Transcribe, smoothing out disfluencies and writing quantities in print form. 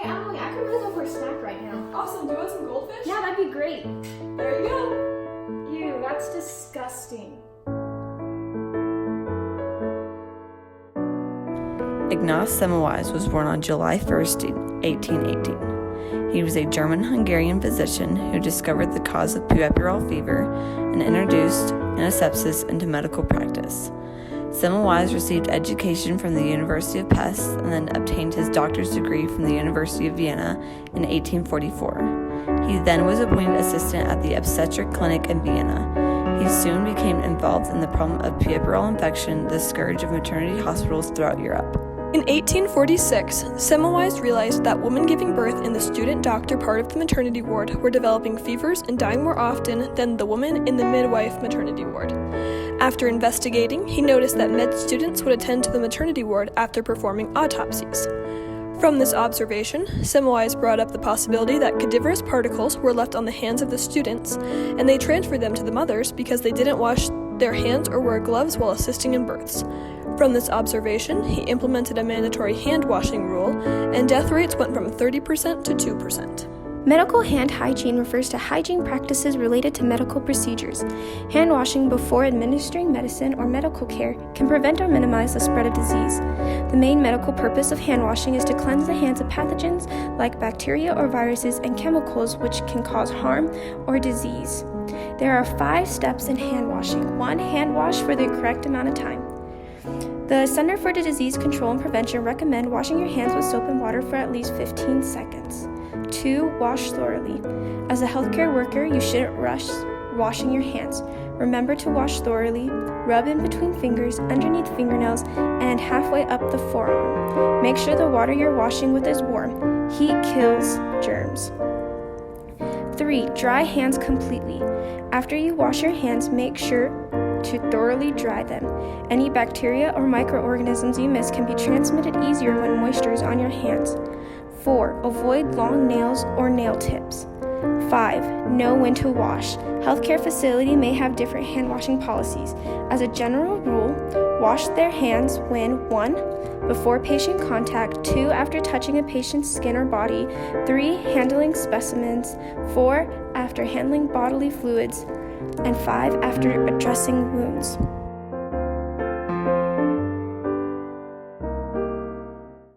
Hey, Emily, I could really go for a snack right now. Awesome, do you want some goldfish? Yeah, that'd be great. There you go. Ew, that's disgusting. Ignaz Semmelweis was born on July 1st, 1818. He was a German-Hungarian physician who discovered the cause of puerperal fever and introduced antisepsis into medical practice. Semmelweis received education from the University of Pest and then obtained his doctor's degree from the University of Vienna in 1844. He then was appointed assistant at the obstetric clinic in Vienna. He soon became involved in the problem of puerperal infection, the scourge of maternity hospitals throughout Europe. In 1846, Semmelweis realized that women giving birth in the student doctor part of the maternity ward were developing fevers and dying more often than the women in the midwife maternity ward. After investigating, he noticed that med students would attend to the maternity ward after performing autopsies. From this observation, Semmelweis brought up the possibility that cadaverous particles were left on the hands of the students, and they transferred them to the mothers because they didn't wash their hands or wear gloves while assisting in births. From this observation, he implemented a mandatory hand-washing rule, and death rates went from 30% to 2%. Medical hand hygiene refers to hygiene practices related to medical procedures. Hand washing before administering medicine or medical care can prevent or minimize the spread of disease. The main medical purpose of hand washing is to cleanse the hands of pathogens like bacteria or viruses and chemicals which can cause harm or disease. There are 5 steps in hand washing. 1. Hand wash for the correct amount of time. The Center for Disease Control and Prevention recommend washing your hands with soap and water for at least 15 seconds. 2. Wash thoroughly. As a healthcare worker, you shouldn't rush washing your hands. Remember to wash thoroughly. Rub in between fingers, underneath fingernails, and halfway up the forearm. Make sure the water you're washing with is warm. Heat kills germs. 3. Dry hands completely. After you wash your hands, make sure to thoroughly dry them. Any bacteria or microorganisms you miss can be transmitted easier when moisture is on your hands. 4. Avoid long nails or nail tips. 5. Know when to wash. Healthcare facility may have different hand washing policies. As a general rule, wash their hands when 1. Before patient contact, 2. After touching a patient's skin or body, 3. Handling specimens, 4. After handling bodily fluids, and 5. After addressing wounds.